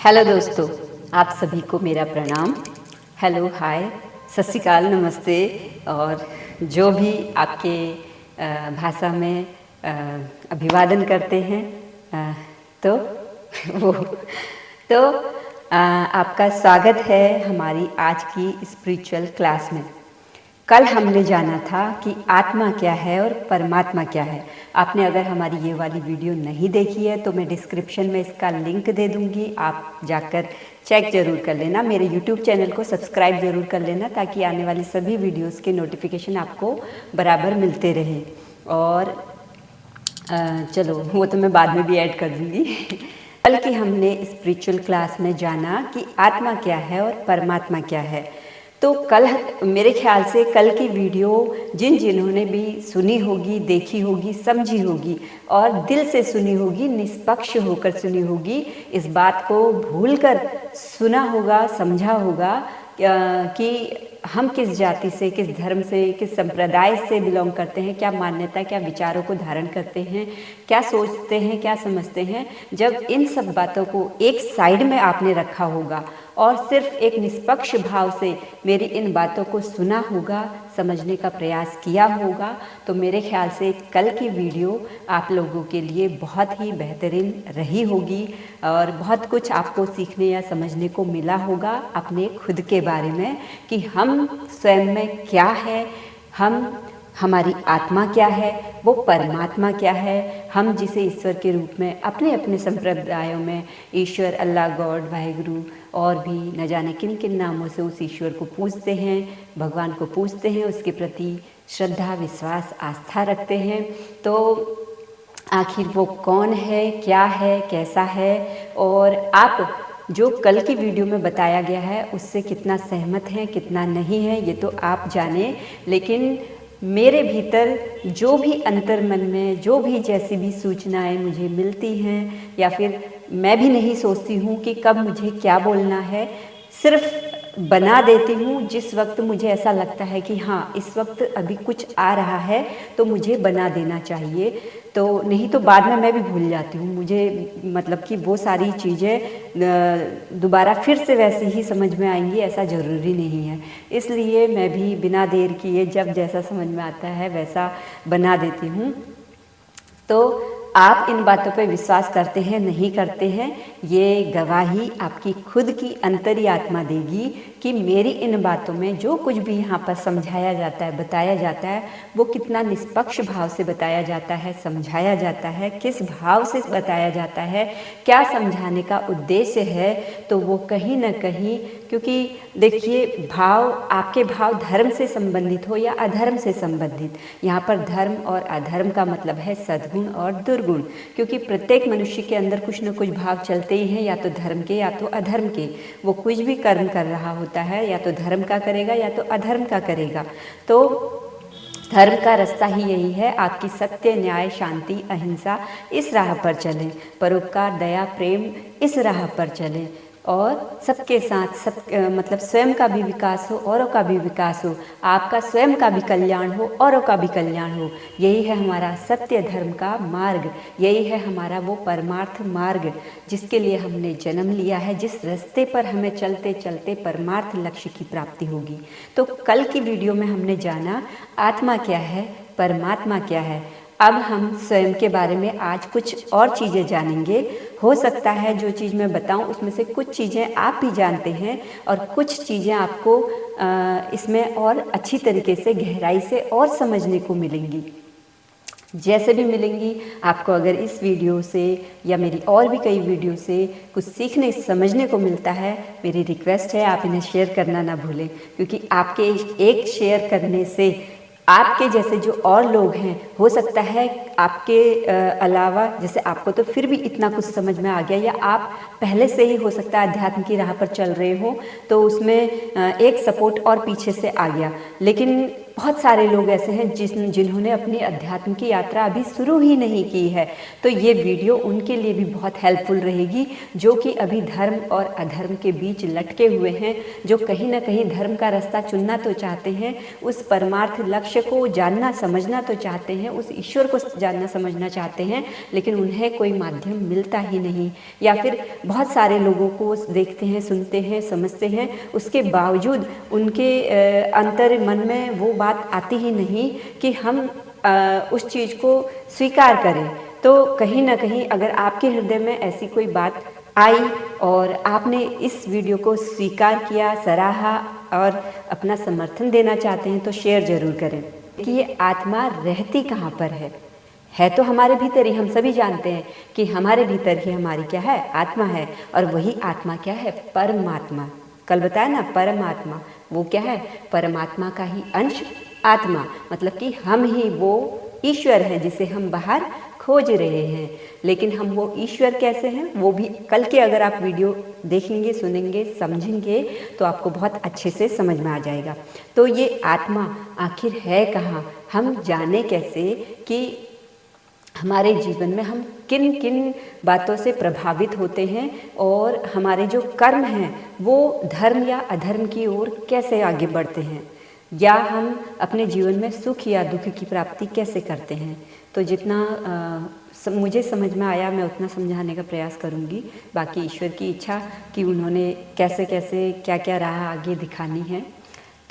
Hello दोस्तों, आप सभी को मेरा प्रणाम। हेलो, हाय, सत श्री अकाल, नमस्ते। और जो भी आपके भाषा में अभिवादन करते हैं तो वो तो आपका स्वागत है हमारी आज की स्पिरिचुअल क्लास में। कल हमने जाना था कि आत्मा क्या है और परमात्मा क्या है। आपने अगर हमारी ये वाली वीडियो नहीं देखी है तो मैं डिस्क्रिप्शन में इसका लिंक दे दूँगी, आप जाकर चेक ज़रूर कर लेना। मेरे यूट्यूब चैनल को सब्सक्राइब ज़रूर कर लेना ताकि आने वाली सभी वीडियोस के नोटिफिकेशन आपको बराबर मिलते रहे। और चलो वो तो मैं बाद में भी ऐड कर दूँगी। कल की हमने स्पिरिचुअल क्लास में जाना कि आत्मा क्या है और परमात्मा क्या है। तो कल मेरे ख्याल से कल की वीडियो जिन्होंने भी सुनी होगी, देखी होगी, समझी होगी और दिल से सुनी होगी, निष्पक्ष होकर सुनी होगी, इस बात को भूलकर सुना होगा, समझा होगा कि हम किस जाति से, किस धर्म से, किस संप्रदाय से बिलोंग करते हैं, क्या मान्यता, क्या विचारों को धारण करते हैं, क्या सोचते हैं, क्या समझते हैं। जब इन सब बातों को एक साइड में आपने रखा होगा और सिर्फ एक निष्पक्ष भाव से मेरी इन बातों को सुना होगा, समझने का प्रयास किया होगा, तो मेरे ख्याल से कल की वीडियो आप लोगों के लिए बहुत ही बेहतरीन रही होगी और बहुत कुछ आपको सीखने या समझने को मिला होगा अपने खुद के बारे में कि हम स्वयं में क्या है, हमारी आत्मा क्या है, वो परमात्मा क्या है, हम जिसे ईश्वर के रूप में अपने अपने संप्रदायों में ईश्वर, अल्लाह, गॉड, वाहिगुरु और भी न जाने किन किन नामों से उस ईश्वर को पूजते हैं, भगवान को पूजते हैं, उसके प्रति श्रद्धा, विश्वास, आस्था रखते हैं। तो आखिर वो कौन है, क्या है, कैसा है और आप जो कल की वीडियो में बताया गया है उससे कितना सहमत हैं, कितना नहीं है, ये तो आप जाने। लेकिन मेरे भीतर जो भी अंतर मन में जो भी जैसी भी सूचनाएं मुझे मिलती हैं या फिर मैं भी नहीं सोचती हूँ कि कब मुझे क्या बोलना है, सिर्फ बना देती हूँ जिस वक्त मुझे ऐसा लगता है कि हाँ इस वक्त अभी कुछ आ रहा है तो मुझे बना देना चाहिए। तो नहीं तो बाद में मैं भी भूल जाती हूँ, मुझे मतलब कि वो सारी चीज़ें दोबारा फिर से वैसे ही समझ में आएंगी, ऐसा ज़रूरी नहीं है। इसलिए मैं भी बिना देर किए जब जैसा समझ में आता है वैसा बना देती हूँ। तो आप इन बातों पर विश्वास करते हैं, नहीं करते हैं, ये गवाही आपकी खुद की अंतरी आत्मा देगी कि मेरी इन बातों में जो कुछ भी यहाँ पर समझाया जाता है, बताया जाता है, वो कितना निष्पक्ष भाव से बताया जाता है, समझाया जाता है, किस भाव से बताया जाता है, क्या समझाने का उद्देश्य है। तो वो कहीं ना कहीं, क्योंकि देखिए भाव, आपके भाव धर्म से संबंधित हो या अधर्म से संबंधित, यहाँ पर धर्म और अधर्म का मतलब है सद्गुण और दुर्गुण, क्योंकि प्रत्येक मनुष्य के अंदर कुछ न कुछ भाव चलते ही हैं, या तो धर्म के या तो अधर्म के। वो कुछ भी कर्म कर रहा होता है या तो धर्म का करेगा या तो अधर्म का करेगा। तो धर्म का रास्ता ही यही है, आपकी सत्य, न्याय, शांति, अहिंसा, इस राह पर चलें, परोपकार, दया, प्रेम, इस राह पर चलें और सबके साथ सब मतलब स्वयं का भी विकास हो, औरों का भी विकास हो, आपका स्वयं का भी कल्याण हो, औरों का भी कल्याण हो। यही है हमारा सत्य धर्म का मार्ग, यही है हमारा वो परमार्थ मार्ग जिसके लिए हमने जन्म लिया है, जिस रास्ते पर हमें चलते चलते परमार्थ लक्ष्य की प्राप्ति होगी। तो कल की वीडियो में हमने जाना आत्मा क्या है, परमात्मा क्या है। अब हम स्वयं के बारे में आज कुछ और चीज़ें जानेंगे। हो सकता है जो चीज़ मैं बताऊं उसमें से कुछ चीज़ें आप भी जानते हैं और कुछ चीज़ें आपको इसमें और अच्छी तरीके से, गहराई से और समझने को मिलेंगी। जैसे भी मिलेंगी आपको, अगर इस वीडियो से या मेरी और भी कई वीडियो से कुछ सीखने समझने को मिलता है, मेरी रिक्वेस्ट है आप इन्हें शेयर करना ना भूलें, क्योंकि आपके एक शेयर करने से आपके जैसे जो और लोग हैं, हो सकता है आपके अलावा, जैसे आपको तो फिर भी इतना कुछ समझ में आ गया, या आप पहले से ही हो सकता है अध्यात्म की राह पर चल रहे हो तो उसमें एक सपोर्ट और पीछे से आ गया। लेकिन बहुत सारे लोग ऐसे हैं जिन्होंने अपनी अध्यात्म की यात्रा अभी शुरू ही नहीं की है, तो ये वीडियो उनके लिए भी बहुत हेल्पफुल रहेगी, जो कि अभी धर्म और अधर्म के बीच लटके हुए हैं, जो कहीं ना कहीं धर्म का रास्ता चुनना तो चाहते हैं, उस परमार्थ लक्ष्य को जानना समझना तो चाहते हैं, उस ईश्वर को जानना समझना चाहते हैं, लेकिन उन्हें कोई माध्यम मिलता ही नहीं, या फिर बहुत सारे लोगों को देखते हैं, सुनते हैं, समझते हैं, उसके बावजूद उनके अंतर मन में वो बात आती ही नहीं कि हम उस चीज़ को स्वीकार करें। तो कहीं ना कहीं अगर आपके हृदय में ऐसी कोई बात आई और आपने इस वीडियो को स्वीकार किया, सराहा और अपना समर्थन देना चाहते हैं, तो शेयर ज़रूर करें कि ये आत्मा रहती कहाँ पर है तो हमारे भीतर ही। हम सभी जानते हैं कि हमारे भीतर ही हमारी क्या है, आत्मा है, और वही आत्मा क्या है, परमात्मा। कल बताया ना, परमात्मा वो क्या है, परमात्मा का ही अंश आत्मा, मतलब कि हम ही वो ईश्वर हैं जिसे हम बाहर खोज रहे हैं। लेकिन हम वो ईश्वर कैसे हैं, वो भी कल के अगर आप वीडियो देखेंगे, सुनेंगे, समझेंगे तो आपको बहुत अच्छे से समझ में आ जाएगा। तो ये आत्मा आखिर है कहाँ, हम जाने कैसे कि हमारे जीवन में हम किन किन बातों से प्रभावित होते हैं और हमारे जो कर्म हैं वो धर्म या अधर्म की ओर कैसे आगे बढ़ते हैं, या हम अपने जीवन में सुख या दुख की प्राप्ति कैसे करते हैं। तो जितना मुझे समझ में आया मैं उतना समझाने का प्रयास करूंगी। बाकी ईश्वर की इच्छा कि उन्होंने कैसे कैसे क्या क्या राह आगे दिखानी है।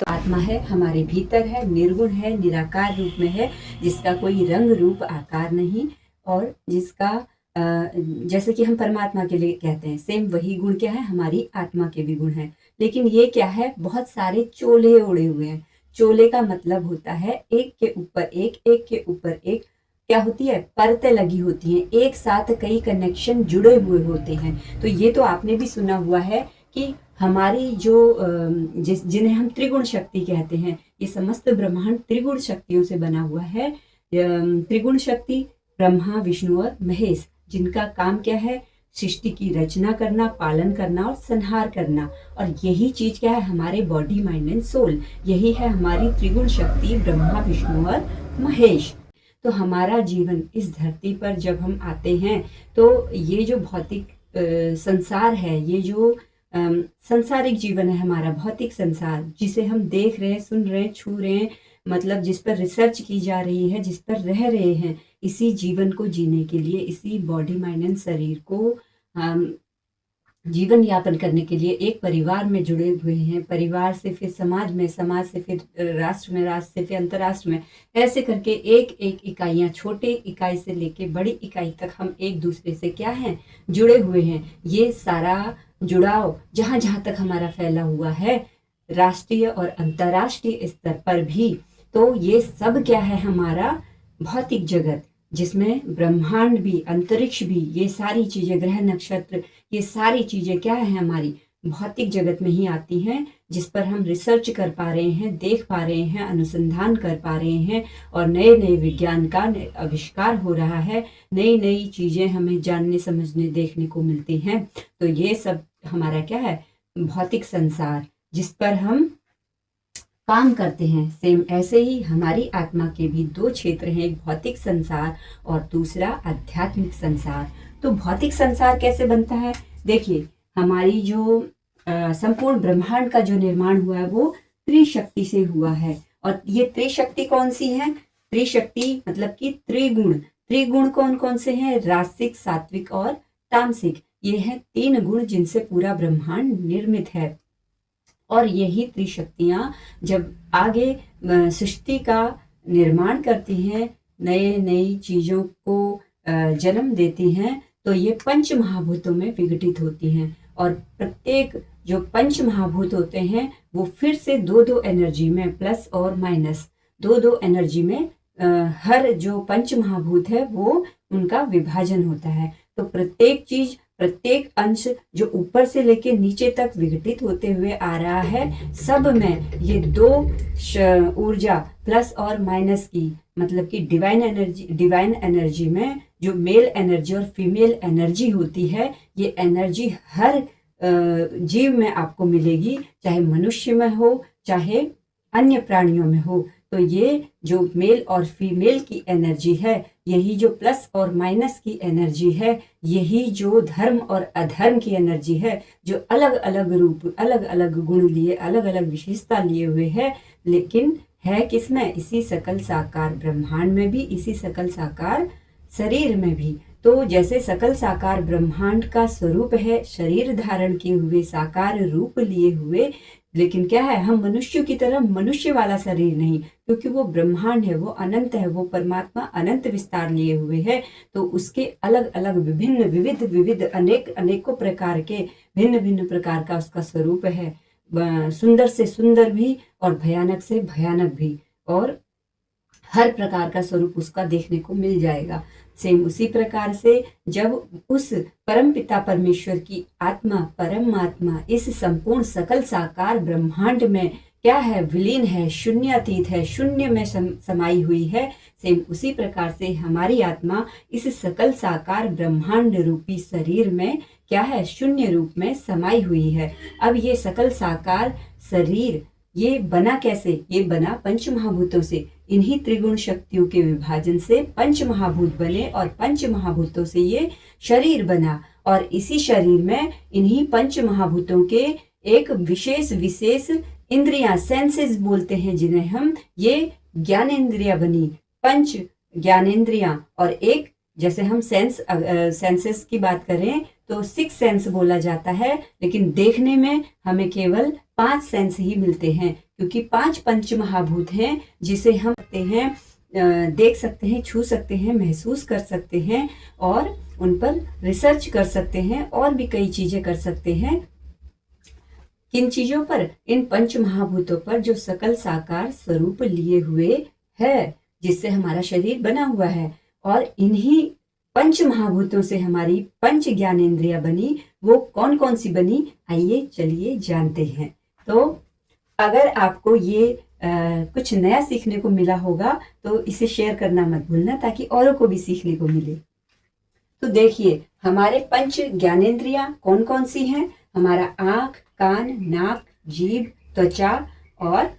तो आत्मा है, हमारे भीतर है, निर्गुण है, निराकार रूप में है, जिसका कोई रंग रूप आकार नहीं, और जिसका जैसे कि हम परमात्मा के लिए कहते हैं, सेम वही गुण क्या है, हमारी आत्मा के भी गुण हैं। लेकिन ये क्या है, बहुत सारे चोले ओढ़े हुए हैं। चोले का मतलब होता है एक के ऊपर एक, एक के ऊपर एक क्या होती है, परतें लगी होती हैं, एक साथ कई कनेक्शन जुड़े हुए होते हैं। तो ये तो आपने भी सुना हुआ है कि हमारी जो जिन्हें हम त्रिगुण शक्ति कहते हैं, ये समस्त ब्रह्मांड त्रिगुण शक्तियों से बना हुआ है। त्रिगुण शक्ति ब्रह्मा, विष्णु और महेश, जिनका काम क्या है, सृष्टि की रचना करना, पालन करना और संहार करना। और यही चीज क्या है, हमारे बॉडी, माइंड एंड सोल, यही है हमारी त्रिगुण शक्ति ब्रह्मा, विष्णु और महेश। तो हमारा जीवन इस धरती पर जब हम आते हैं तो ये जो भौतिक संसार है, ये जो संसारिक जीवन है हमारा, भौतिक संसार जिसे हम देख रहे हैं, सुन रहे हैं, छू रहे हैं, मतलब जिस पर रिसर्च की जा रही है, जिस पर रह रहे हैं, इसी जीवन को जीने के लिए, इसी बॉडी, माइंड एंड शरीर को जीवन यापन करने के लिए एक परिवार में जुड़े हुए हैं। परिवार से फिर समाज में, समाज से फिर राष्ट्र में, राष्ट्र से फिर अंतर्राष्ट्र में, ऐसे करके एक एक इकाइयाँ, छोटे इकाई से लेके बड़ी इकाई तक हम एक दूसरे से क्या हैं, जुड़े हुए हैं। ये सारा जुड़ाव जहाँ जहाँ तक हमारा फैला हुआ है, राष्ट्रीय और अंतर्राष्ट्रीय स्तर पर भी, तो ये सब क्या है, हमारा भौतिक जगत, जिसमें ब्रह्मांड भी, अंतरिक्ष भी, ये सारी चीजें, ग्रह नक्षत्र, ये सारी चीजें क्या है, हमारी भौतिक जगत में ही आती हैं, जिस पर हम रिसर्च कर पा रहे हैं, देख पा रहे हैं, अनुसंधान कर पा रहे हैं, और नए नए विज्ञान का आविष्कार हो रहा है, नई नई चीजें हमें जानने, समझने, देखने को मिलती हैं। तो ये सब हमारा क्या है, भौतिक संसार, जिस पर हम काम करते हैं। सेम ऐसे ही हमारी आत्मा के भी दो क्षेत्र हैं, एक भौतिक संसार और दूसरा आध्यात्मिक संसार। तो भौतिक संसार कैसे बनता है, देखिए हमारी जो संपूर्ण ब्रह्मांड का जो निर्माण हुआ है वो त्रिशक्ति से हुआ है। और ये त्रिशक्ति कौन सी है, त्रिशक्ति मतलब कि त्रिगुण। त्रिगुण कौन कौन से हैं, रासिक, सात्विक और तामसिक। ये हैं तीन गुण जिनसे पूरा ब्रह्मांड निर्मित है। और यही त्रिशक्तियां जब आगे सृष्टि का निर्माण करती हैं, नए नई चीजों को जन्म देती हैं, तो ये पंच महाभूतों में विघटित होती हैं। और प्रत्येक जो पंच महाभूत होते हैं वो फिर से दो दो एनर्जी में, प्लस और माइनस दो दो एनर्जी में, हर जो पंच महाभूत है वो उनका विभाजन होता है। तो प्रत्येक चीज, प्रत्येक अंश जो ऊपर से लेके नीचे तक विघटित होते हुए आ रहा है, सब में ये दो ऊर्जा प्लस और माइनस की, मतलब कि डिवाइन एनर्जी में जो मेल एनर्जी और फीमेल एनर्जी होती है, ये एनर्जी हर जीव में आपको मिलेगी, चाहे मनुष्य में हो चाहे अन्य प्राणियों में हो। तो ये जो मेल और फीमेल की एनर्जी है, यही जो प्लस और माइनस की एनर्जी है, यही जो धर्म और अधर्म की एनर्जी है, जो अलग अलग रूप, अलग अलग गुण लिए, अलग अलग विशेषता लिए हुए है, लेकिन है किसमें, इसी सकल साकार ब्रह्मांड में भी, इसी सकल साकार शरीर में भी। तो जैसे सकल साकार ब्रह्मांड का स्वरूप है, शरीर धारण किए हुए, साकार रूप लिए हुए, लेकिन क्या है, हम मनुष्यों की तरह मनुष्य वाला शरीर नहीं, क्योंकि वो ब्रह्मांड है, वो अनंत है, वो परमात्मा अनंत विस्तार लिए हुए है। तो उसके अलग अलग विभिन्न विविध विविध अनेकों प्रकार के भिन्न भिन्न प्रकार का उसका स्वरूप है, सुंदर से सुंदर भी और भयानक से भयानक भी, और हर प्रकार का स्वरूप उसका देखने को मिल जाएगा। सेम उसी प्रकार से जब उस परम पिता परमेश्वर की आत्मा परमात्मा इस संपूर्ण सकल साकार ब्रह्मांड में क्या है, विलीन है, शून्यातीत है, शून्य में समाई हुई है, सेम उसी प्रकार से हमारी आत्मा इस सकल साकार ब्रह्मांड रूपी शरीर में क्या है, शून्य रूप में समाई हुई है। अब ये सकल साकार शरीर ये बना कैसे, ये बना पंच महाभूतों से। इन्हीं त्रिगुण शक्तियों के विभाजन से पंच महाभूत बने और पंच महाभूतों से ये शरीर बना, और इसी शरीर में इन्हीं पंच महाभूतों के एक विशेष विशेष इंद्रियां, सेंसेस बोलते हैं जिन्हें हम, ये ज्ञानेंद्रियां बनी, पंच ज्ञानेंद्रियां। और एक जैसे हम सेंसेस की बात करें तो 6 सेंस बोला जाता है, लेकिन देखने में हमें केवल 5 सेंस ही मिलते हैं, क्योंकि 5 पंच महाभूत हैं जिसे हम देख सकते हैं, छू सकते हैं, महसूस कर सकते हैं, और उन पर रिसर्च कर सकते हैं, और भी कई चीजें कर सकते हैं। किन चीजों पर? इन पंच महाभूतों पर जो सकल साकार स्वरूप लिए हुए है, जिससे हमारा शरीर बना हुआ है। और इन्हीं पंच महाभूतों से हमारी पंच ज्ञानेंद्रियां बनी। वो कौन कौन सी बनी, आइए चलिए जानते हैं। तो अगर आपको ये कुछ नया सीखने को मिला होगा तो इसे शेयर करना मत भूलना, ताकि औरों को भी सीखने को मिले। तो देखिए, हमारे पंच ज्ञानेंद्रियां कौन कौन सी हैं? हमारा आंख, कान, नाक, जीभ, त्वचा और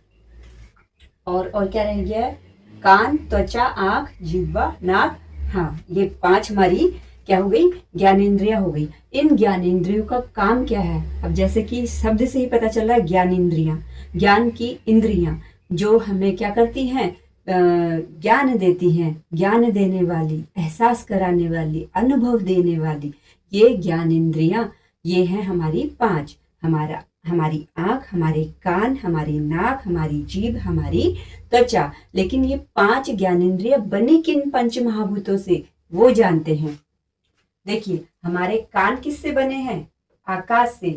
क्या रह गया है? कान, त्वचा, आंख, जिह्वा, नाक। हाँ, ये 5 हमारी क्या हो गई? ज्ञानेंद्रियां हो गई। इन ज्ञानेंद्रियों का काम क्या है? अब जैसे कि शब्द से ही पता चल रहा है, ज्ञानेंद्रियां, ज्ञान की इंद्रियां जो हमें क्या करती हैं? ज्ञान देती हैं, ज्ञान देने वाली, एहसास कराने वाली, अनुभव देने वाली, ये ज्ञानेंद्रियां, ये हैं हमारी 5। हमारी आंख, हमारे कान, हमारी नाक, हमारी जीभ, हमारी त्वचा। लेकिन ये 5 ज्ञानेंद्रियां बनी किन पंच महाभूतों से, वो जानते हैं। देखिए, हमारे कान किससे बने हैं? आकाश से।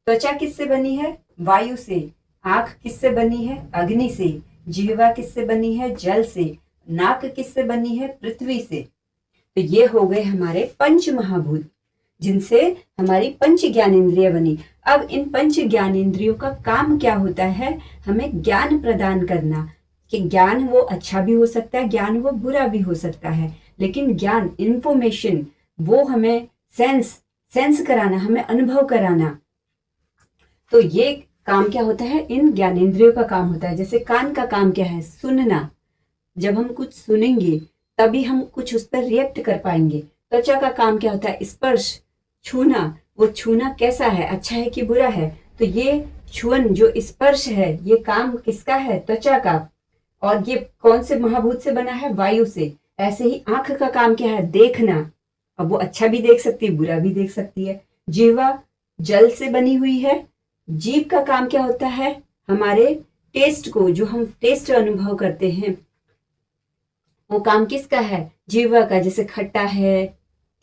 त्वचा किससे बनी है? वायु से। आंख किससे बनी है? अग्नि से। जीवा किससे बनी है? जल से। नाक किससे बनी है? पृथ्वी से। तो ये हो गए हमारे पंच महाभूत, जिनसे हमारी पंच ज्ञानेंद्रियां बनी। अब इन पंच ज्ञानेंद्रियों का काम क्या होता है? हमें ज्ञान प्रदान करना। कि ज्ञान वो अच्छा भी हो सकता है, ज्ञान वो बुरा भी हो सकता है, लेकिन ज्ञान, इंफॉर्मेशन, वो हमें सेंस कराना, हमें अनुभव कराना। तो ये काम क्या होता है? इन ज्ञानेंद्रियों का काम होता है। जैसे कान का काम क्या है? सुनना। जब हम कुछ सुनेंगे तभी हम कुछ उस पर रिएक्ट कर पाएंगे। त्वचा का काम क्या होता है? स्पर्श, छूना। वो छूना कैसा है, अच्छा है कि बुरा है? तो ये छुअन, जो स्पर्श है, ये काम किसका है? त्वचा का। और ये कौन से महाभूत से बना है? वायु से। ऐसे ही आंख का काम क्या है? देखना। अब वो अच्छा भी देख सकती है, बुरा भी देख सकती है। जीवा जल से बनी हुई है। जीभ का काम क्या होता है? हमारे टेस्ट को, जो हम टेस्ट अनुभव करते हैं, वो काम किसका है? जीवा का। जैसे खट्टा है,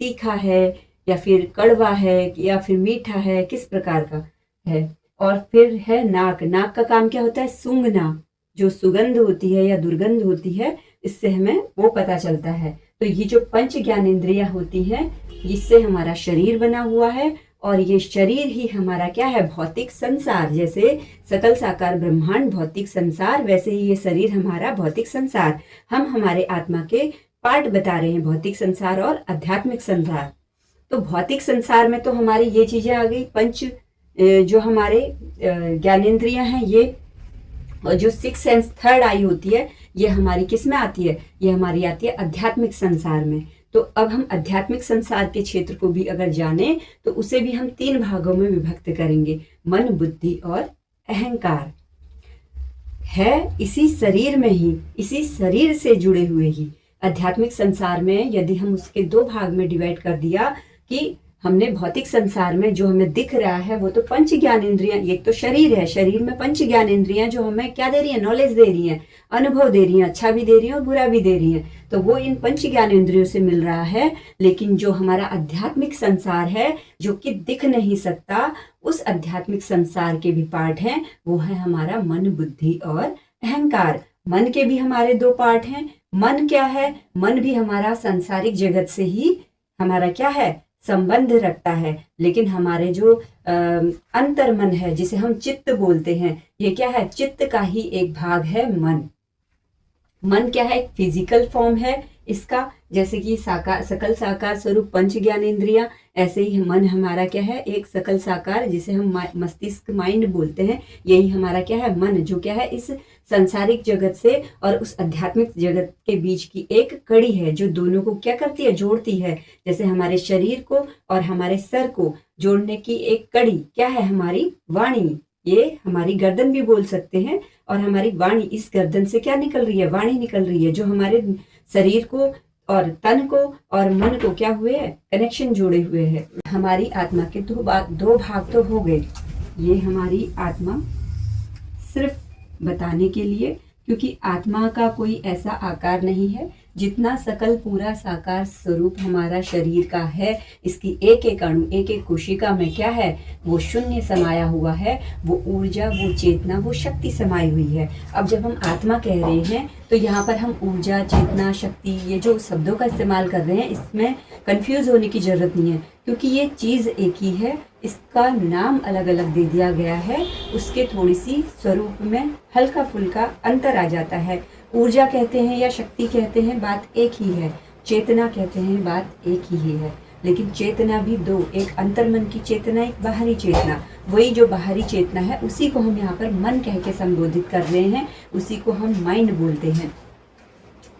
तीखा है, या फिर कड़वा है, या फिर मीठा है, किस प्रकार का है। और फिर है नाक। नाक का काम क्या होता है? सूंघना। जो सुगंध होती है या दुर्गंध होती है, इससे हमें वो पता चलता है। तो ये जो पंच ज्ञानेंद्रियां होती हैं, इससे हमारा शरीर बना हुआ है, और ये शरीर ही हमारा क्या है? भौतिक संसार। जैसे सकल साकार ब्रह्मांड भौतिक संसार, वैसे ही ये शरीर हमारा भौतिक संसार। हम हमारे आत्मा के पार्ट बता रहे हैं, भौतिक संसार और आध्यात्मिक संसार। तो भौतिक संसार में तो हमारी ये चीजें आ गई, पंच जो हमारे ज्ञानेंद्रियां हैं ये, और जो 6 सेंस, थर्ड आई होती है, ये हमारी किस में आती है? ये हमारी आती है आध्यात्मिक संसार में। तो अब हम आध्यात्मिक संसार के क्षेत्र को भी अगर जाने तो उसे भी हम 3 भागों में विभक्त करेंगे। मन, बुद्धि और अहंकार है इसी शरीर में ही, इसी शरीर से जुड़े हुए ही। आध्यात्मिक संसार में यदि हम उसके दो भाग में डिवाइड कर दिया कि हमने भौतिक संसार में जो हमें दिख रहा है वो तो पंच ज्ञान इंद्रियां, एक तो शरीर है, शरीर में पंच ज्ञान इंद्रियां जो हमें क्या दे रही है, नॉलेज दे रही है, अनुभव दे रही है, अच्छा भी दे रही है और बुरा भी दे रही है, तो वो इन पंच ज्ञान इंद्रियों से मिल रहा है। लेकिन जो हमारा आध्यात्मिक संसार है जो कि दिख नहीं सकता, उस आध्यात्मिक संसार के भी पार्ट हैं, वो है हमारा मन, बुद्धि और अहंकार। मन के भी हमारे दो पार्ट हैं। मन क्या है, मन भी हमारा सांसारिक जगत से ही हमारा क्या है, संबंध रखता है। लेकिन हमारे जो अंतर मन है जिसे हम चित्त बोलते हैं, ये क्या है, चित्त का ही एक भाग है मन। मन क्या है, एक फिजिकल फॉर्म है इसका, जैसे कि साकार, सकल साकार स्वरूप पंच ज्ञान इंद्रियां, ऐसे ही मन हमारा क्या है, एक सकल साकार जिसे हम मस्तिष्क माइंड बोलते हैं, यही हमारा क्या है, मन, जो क्या है इस संसारिक जगत से और उस आध्यात्मिक जगत के बीच की एक कड़ी है जो दोनों को क्या करती है, जोड़ती है। जैसे हमारे शरीर को और हमारे सर को जोड़ने की एक कड़ी क्या है, हमारी वाणी, ये हमारी गर्दन भी बोल सकते हैं। और हमारी वाणी, इस गर्दन से क्या निकल रही है, वाणी निकल रही है, जो हमारे शरीर को और तन को और मन को क्या हुए है, कनेक्शन जोड़े हुए हैं। हमारी आत्मा के दो भाग तो हो गए। ये हमारी आत्मा सिर्फ बताने के लिए, क्योंकि आत्मा का कोई ऐसा आकार नहीं है जितना सकल पूरा साकार स्वरूप हमारा शरीर का है। इसकी एक एक अणु, एक एक कोशिका में क्या है, वो शून्य समाया हुआ है, वो ऊर्जा, वो चेतना, वो शक्ति समाई हुई है। अब जब हम आत्मा कह रहे हैं तो यहाँ पर हम ऊर्जा, चेतना, शक्ति, ये जो शब्दों का इस्तेमाल कर रहे हैं, इसमें कंफ्यूज होने की जरूरत नहीं है, क्योंकि ये चीज़ एक ही है, इसका नाम अलग अलग दे दिया गया है, उसके थोड़ी सी स्वरूप में हल्का फुल्का अंतर आ जाता है। ऊर्जा कहते हैं या शक्ति कहते हैं, बात एक ही है। चेतना कहते हैं, बात एक ही है। लेकिन चेतना भी दो, एक अंतर्मन की चेतना, एक बाहरी चेतना। वही जो बाहरी चेतना है उसी को हम यहाँ पर मन कह के संबोधित कर रहे हैं, उसी को हम माइंड बोलते हैं।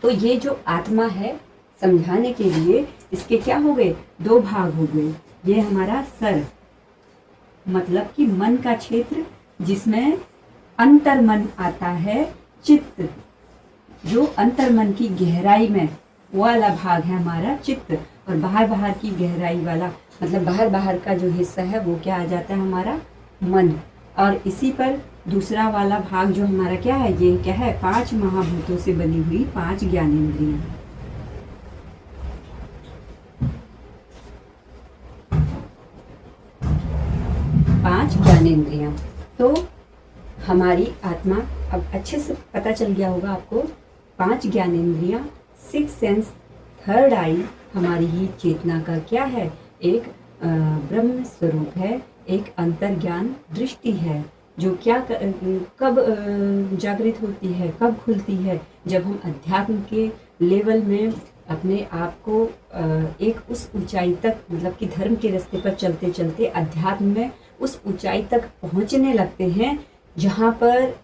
तो ये जो आत्मा है, समझाने के लिए इसके क्या हो गए, दो भाग हो गए। ये हमारा सर, मतलब कि मन का क्षेत्र, जिसमें अंतर्मन आता है, चित्त, जो अंतर्मन की गहराई में वो वाला भाग है हमारा चित्त, और बाहर बाहर की गहराई वाला, मतलब बाहर बाहर का जो हिस्सा है वो क्या आ जाता है, हमारा मन। और इसी पर दूसरा वाला भाग जो हमारा क्या है, ये क्या है, 5 महाभूतों से बनी हुई 5 ज्ञानेंद्रियां। पांच ज्ञानेंद्रियां। तो हमारी आत्मा, अब अच्छे से पता चल गया होगा आपको, 5 ज्ञानेंद्रियां, 6 सेंस, थर्ड आई हमारी ही चेतना का क्या है, एक ब्रह्म स्वरूप है, एक अंतर्ज्ञान दृष्टि है, जो क्या कब जागृत होती है, कब खुलती है, जब हम अध्यात्म के लेवल में अपने आप को एक उस ऊंचाई तक, मतलब कि धर्म के रास्ते पर चलते चलते अध्यात्म में उस ऊंचाई तक पहुंचने लगते हैं, जहाँ पर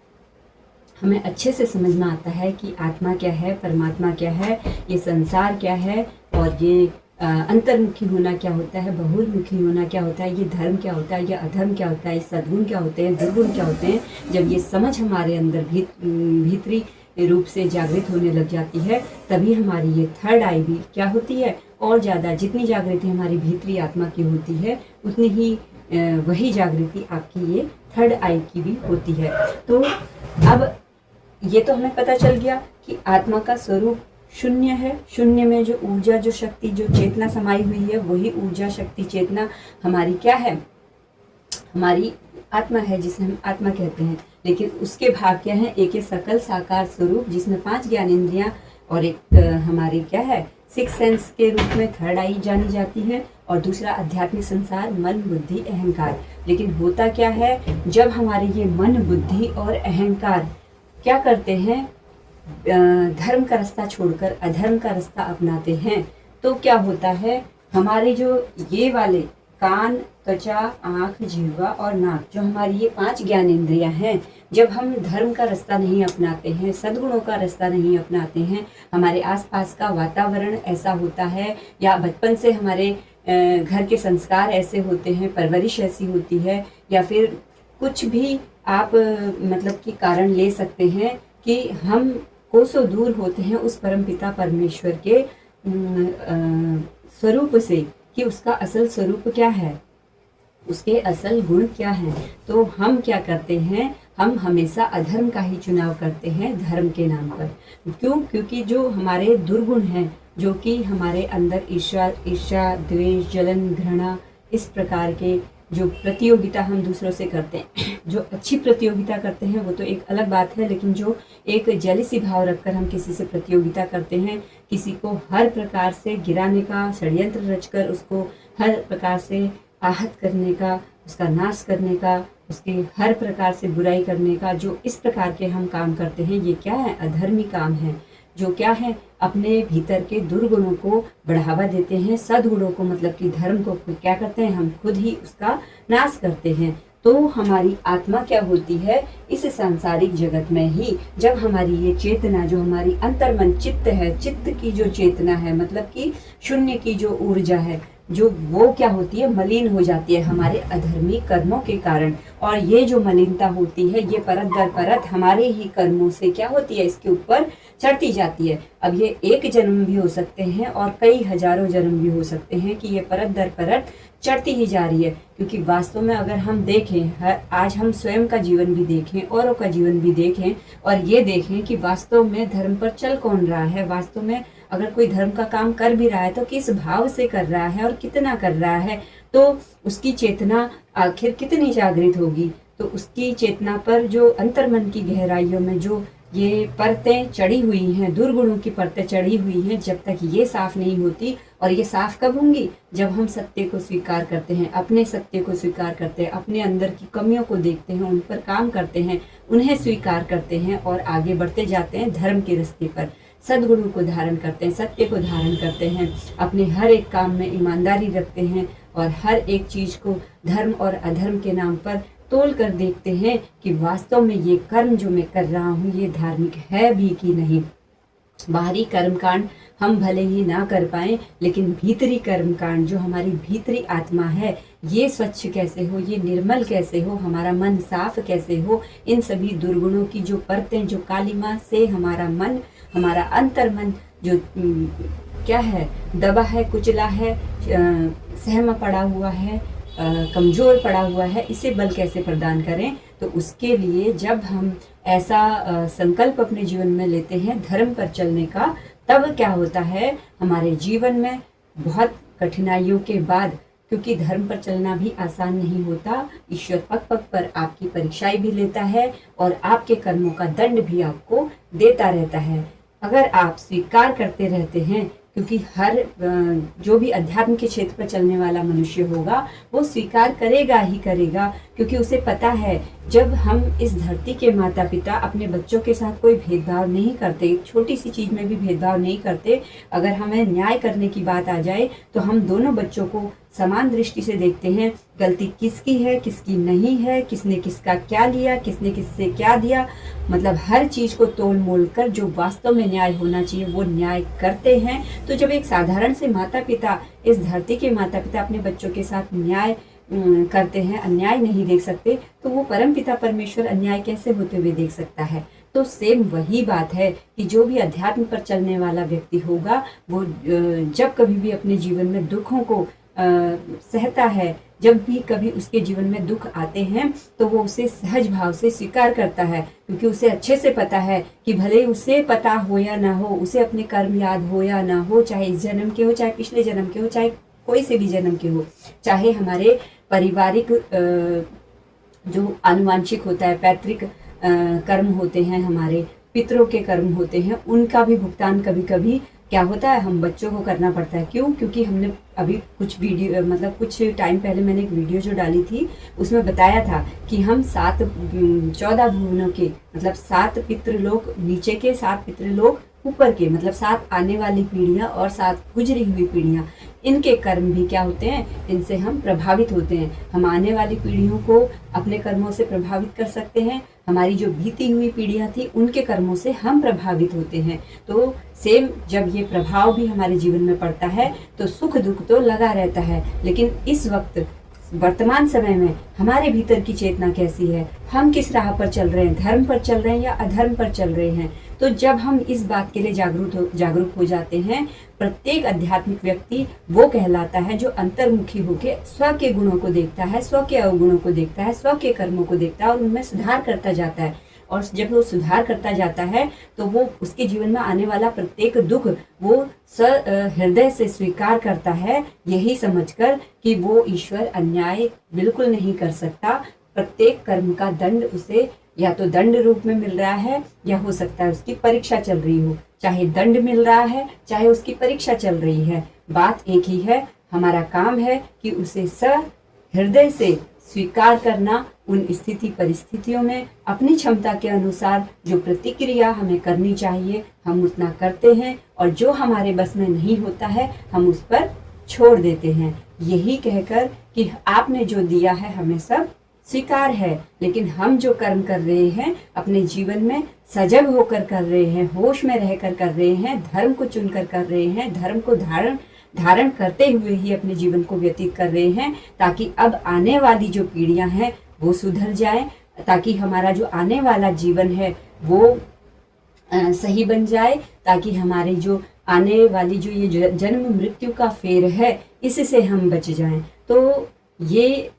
हमें अच्छे से समझ में आता है कि आत्मा क्या है, परमात्मा क्या है, ये संसार क्या है, और ये अंतर्मुखी होना क्या होता है, बहुर्मुखी होना क्या होता है, ये धर्म क्या होता है, ये अधर्म क्या होता है, ये सद्गुण क्या होते हैं, दुर्गुण क्या होते हैं। जब ये समझ हमारे अंदर भीतरी रूप से जागृत होने लग जाती है, तभी हमारी ये थर्ड आई भी क्या होती है, और ज़्यादा, जितनी जागृति हमारी भीतरी आत्मा की होती है, उतनी ही वही जागृति आपकी ये थर्ड आई की भी होती है। तो अब ये तो हमें पता चल गया कि आत्मा का स्वरूप शून्य है। शून्य में जो ऊर्जा, जो शक्ति, जो चेतना समाई हुई है, वही ऊर्जा, शक्ति, चेतना हमारी क्या है, हमारी आत्मा है, जिसे हम आत्मा कहते हैं। लेकिन उसके भाग क्या है, एक सकल साकार स्वरूप जिसमें 5 ज्ञानेंद्रियां और एक हमारी क्या है, 6 सेंस के रूप में थर्ड आई जानी जाती है, और दूसरा आध्यात्मिक संसार, मन, बुद्धि, अहंकार। लेकिन होता क्या है, जब हमारे ये मन, बुद्धि और अहंकार क्या करते हैं, धर्म का रास्ता छोड़कर अधर्म का रास्ता अपनाते हैं, तो क्या होता है, हमारे जो ये वाले कान, त्वचा, आँख, जिह्वा और नाक, जो हमारी ये 5 ज्ञानेंद्रियां हैं, जब हम धर्म का रास्ता नहीं अपनाते हैं, सद्गुणों का रास्ता नहीं अपनाते हैं, हमारे आसपास का वातावरण ऐसा होता है, या बचपन से हमारे घर के संस्कार ऐसे होते हैं, परवरिश ऐसी होती है, या फिर कुछ भी आप मतलब कि कारण ले सकते हैं कि हम कोसों दूर होते हैं उस परमपिता परमेश्वर के स्वरूप से, कि उसका असल स्वरूप क्या है, उसके असल गुण क्या हैं। तो हम क्या करते हैं, हम हमेशा अधर्म का ही चुनाव करते हैं धर्म के नाम पर। क्यों? क्योंकि जो हमारे दुर्गुण हैं, जो कि हमारे अंदर ईर्ष्या, द्वेष, जलन, घृणा, इस प्रकार के जो प्रतियोगिता हम दूसरों से करते हैं, जो अच्छी प्रतियोगिता करते हैं वो तो एक अलग बात है, लेकिन जो एक जेलिसी भाव रखकर हम किसी से प्रतियोगिता करते हैं, किसी को हर प्रकार से गिराने का षड्यंत्र रचकर उसको हर प्रकार से आहत करने का, उसका नाश करने का, उसके हर प्रकार से बुराई करने का, जो इस प्रकार के हम काम करते हैं, ये क्या है? अधर्मी काम है। जो क्या है? अपने भीतर के दुर्गुणों को बढ़ावा देते हैं, सद्गुणों को मतलब कि धर्म को क्या करते हैं, हम खुद ही उसका नाश करते हैं। तो हमारी आत्मा क्या होती है इस सांसारिक जगत में ही, जब हमारी ये चेतना, जो हमारी अंतर्मन चित्त है, चित्त की जो चेतना है, मतलब कि शून्य की जो ऊर्जा है, जो वो क्या होती है, मलिन हो जाती है हमारे अधर्मी कर्मों के कारण। और ये जो मलिनता होती है, ये परत दर परत हमारे ही कर्मों से क्या होती है, इसके ऊपर चढ़ती जाती है। अब ये एक जन्म भी हो सकते हैं और कई हजारों जन्म भी हो सकते हैं कि ये परत दर परत चढ़ती ही जा रही है। क्योंकि वास्तव में अगर हम देखें, आज हम स्वयं का जीवन भी देखें, औरों का जीवन भी देखें, और ये देखें कि वास्तव में धर्म पर चल कौन रहा है, वास्तव में अगर कोई धर्म का काम कर भी रहा है तो किस भाव से कर रहा है और कितना कर रहा है, तो उसकी चेतना आखिर कितनी जागृत होगी। तो उसकी चेतना पर जो अंतर्मन की गहराइयों में जो ये परतें चढ़ी हुई हैं, दुर्गुणों की परतें चढ़ी हुई हैं, जब तक ये साफ नहीं होती, और ये साफ कब होंगी, जब हम सत्य को स्वीकार करते हैं, अपने सत्य को स्वीकार करते हैं, अपने अंदर की कमियों को देखते हैं, उन पर काम करते हैं, उन्हें स्वीकार करते हैं और आगे बढ़ते जाते हैं धर्म के रास्ते पर, सद्गुणों को धारण करते हैं, सत्य को धारण करते हैं, अपने हर एक काम में ईमानदारी रखते हैं और हर एक चीज को धर्म और अधर्म के नाम पर तोल कर देखते हैं कि वास्तव में ये कर्म जो मैं कर रहा हूँ ये धार्मिक है भी कि नहीं। बाहरी कर्मकांड हम भले ही ना कर पाए, लेकिन भीतरी कर्मकांड, जो हमारी भीतरी आत्मा है, ये स्वच्छ कैसे हो, ये निर्मल कैसे हो, हमारा मन साफ कैसे हो, इन सभी दुर्गुणों की जो परतें, जो कालिमा से हमारा मन, हमारा अंतर्मन जो क्या है, दबा है, कुचला है, सहमा पड़ा हुआ है, कमजोर पड़ा हुआ है, इसे बल कैसे प्रदान करें। तो उसके लिए जब हम ऐसा संकल्प अपने जीवन में लेते हैं धर्म पर चलने का, तब क्या होता है हमारे जीवन में बहुत कठिनाइयों के बाद, क्योंकि धर्म पर चलना भी आसान नहीं होता, ईश्वर पग पग पर आपकी परीक्षाएं भी लेता है और आपके कर्मों का दंड भी आपको देता रहता है। अगर आप स्वीकार करते रहते हैं, क्योंकि हर जो भी अध्यात्म के क्षेत्र पर चलने वाला मनुष्य होगा वो स्वीकार करेगा ही करेगा, क्योंकि उसे पता है जब हम इस धरती के माता पिता अपने बच्चों के साथ कोई भेदभाव नहीं करते, छोटी सी चीज में भी भेदभाव नहीं करते, अगर हमें न्याय करने की बात आ जाए तो हम दोनों बच्चों को समान दृष्टि से देखते हैं, गलती किसकी है किसकी नहीं है, किसने किसका क्या लिया, किसने किससे क्या दिया, मतलब हर चीज को तोल मोल कर जो वास्तव में न्याय होना चाहिए वो न्याय करते हैं। तो जब एक साधारण से माता पिता, इस धरती के माता पिता अपने बच्चों के साथ न्याय करते हैं, अन्याय नहीं देख सकते, तो वो परम पिता परमेश्वर अन्याय कैसे होते हुए देख सकता है। तो सेम वही बात है कि जो भी अध्यात्म पर चलने वाला व्यक्ति होगा वो जब कभी भी अपने जीवन में दुखों को सहता है, जब भी कभी उसके जीवन में दुख आते हैं तो वो उसे सहज भाव से स्वीकार करता है, क्योंकि उसे अच्छे से पता है कि भले उसे पता हो या ना हो, उसे अपने कर्म याद हो या ना हो, चाहे इस जन्म के हो, चाहे पिछले जन्म के हो, चाहे कोई से भी जन्म के हो, चाहे हमारे पारिवारिक जो आनुवांशिक होता है, पैतृक कर्म होते हैं, हमारे पितरों के कर्म होते हैं, उनका भी भुगतान कभी कभी क्या होता है हम बच्चों को करना पड़ता है। क्यों? क्योंकि हमने अभी कुछ वीडियो मतलब कुछ टाइम पहले मैंने एक वीडियो जो डाली थी उसमें बताया था कि हम 14 भुवनों के मतलब 7 पितृलोक नीचे के, 7 पितृलोक ऊपर के, मतलब 7 आने वाली पीढ़ियां और 7 गुजरी हुई पीढ़ियां, इनके कर्म भी क्या होते हैं, इनसे हम प्रभावित होते हैं। हम आने वाली पीढ़ियों को अपने कर्मों से प्रभावित कर सकते हैं, हमारी जो बीती हुई पीढ़ियां थी उनके कर्मों से हम प्रभावित होते हैं। तो सेम जब ये प्रभाव भी हमारे जीवन में पड़ता है तो सुख दुख तो लगा रहता है, लेकिन इस वक्त वर्तमान समय में हमारे भीतर की चेतना कैसी है, हम किस राह पर चल रहे हैं, धर्म पर चल रहे हैं या अधर्म पर चल रहे हैं। तो जब हम इस बात के लिए जागरूक हो जाते हैं, प्रत्येक आध्यात्मिक व्यक्ति वो कहलाता है जो अंतर्मुखी होकर स्व के गुणों को देखता है, स्व के अवगुणों को देखता है, स्व के कर्मों को देखता है और उनमें सुधार करता जाता है। और जब वो सुधार करता जाता है तो वो उसके जीवन में आने वाला प्रत्येक दुख वो हृदय से स्वीकार करता है, यही समझकर कि वो ईश्वर अन्याय बिल्कुल नहीं कर सकता। प्रत्येक कर्म का दंड उसे या तो दंड रूप में मिल रहा है या हो सकता है उसकी परीक्षा चल रही हो। चाहे दंड मिल रहा है चाहे उसकी परीक्षा चल रही है, बात एक ही है। हमारा काम है कि उसे हृदय से स्वीकार करना, उन स्थिति परिस्थितियों में अपनी क्षमता के अनुसार जो प्रतिक्रिया हमें करनी चाहिए हम उतना करते हैं, और जो हमारे बस में नहीं होता है हम उस पर छोड़ देते हैं, यही कहकर कि आपने जो दिया है हमें सब स्वीकार है। लेकिन हम जो कर्म कर रहे हैं अपने जीवन में सजग होकर कर रहे हैं, होश में रहकर कर रहे हैं, धर्म को चुनकर कर रहे हैं, धर्म को धारण करते हुए ही अपने जीवन को व्यतीत कर रहे हैं, ताकि अब आने वाली जो पीढ़ियां हैं वो सुधर जाए, ताकि हमारा जो आने वाला जीवन है वो सही बन जाए, ताकि हमारी जो आने वाली जो ये जन्म मृत्यु का फेर है इससे हम बच जाएं। तो ये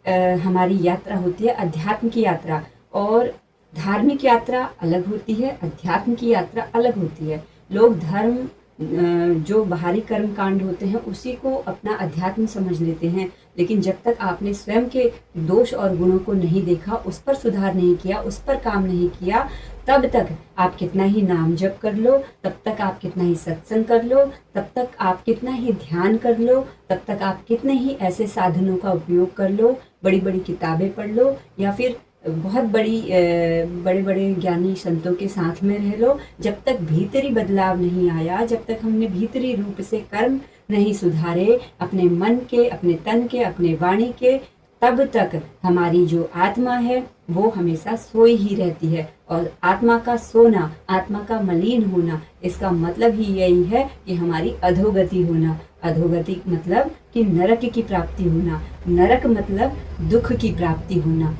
हमारी यात्रा होती है अध्यात्म की यात्रा, और धार्मिक यात्रा अलग होती है, अध्यात्म की यात्रा अलग होती है। लोग धर्म जो बाहरी कर्म कांड होते हैं उसी को अपना अध्यात्म समझ लेते हैं, लेकिन जब तक आपने स्वयं के दोष और गुणों को नहीं देखा, उस पर सुधार नहीं किया, उस पर काम नहीं किया, तब तक आप कितना ही नाम जप कर लो, तब तक आप कितना ही सत्संग कर लो, तब तक आप कितना ही ध्यान कर लो, तब तक आप कितने ही ऐसे साधनों का उपयोग कर लो, बड़ी बड़ी किताबें पढ़ लो या फिर बहुत बड़े बड़े ज्ञानी संतों के साथ में रह लो, जब तक भीतरी बदलाव नहीं आया, जब तक हमने भीतरी रूप से कर्म नहीं सुधारे अपने मन के, अपने तन के, अपने वाणी के, तब तक हमारी जो आत्मा है वो हमेशा सोई ही रहती है। और आत्मा का सोना, आत्मा का मलिन होना, इसका मतलब ही यही है कि हमारी अधोगति होना। अधोगति मतलब कि नरक की प्राप्ति होना, नरक मतलब दुख की प्राप्ति होना।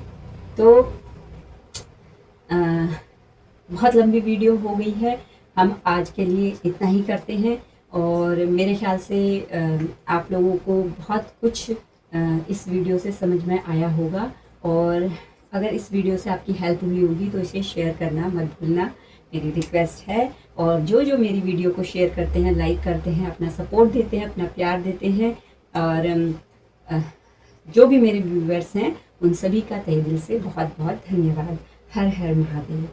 तो बहुत लंबी वीडियो हो गई है, हम आज के लिए इतना ही करते हैं। और मेरे ख्याल से आप लोगों को बहुत कुछ इस वीडियो से समझ में आया होगा, और अगर इस वीडियो से आपकी हेल्प हुई होगी तो इसे शेयर करना मत भूलना, मेरी रिक्वेस्ट है। और जो मेरी वीडियो को शेयर करते हैं, लाइक करते हैं, अपना सपोर्ट देते हैं, अपना प्यार देते हैं, और जो भी मेरे व्यूअर्स हैं उन सभी का तहे दिल से बहुत बहुत धन्यवाद। हर हर महादेव।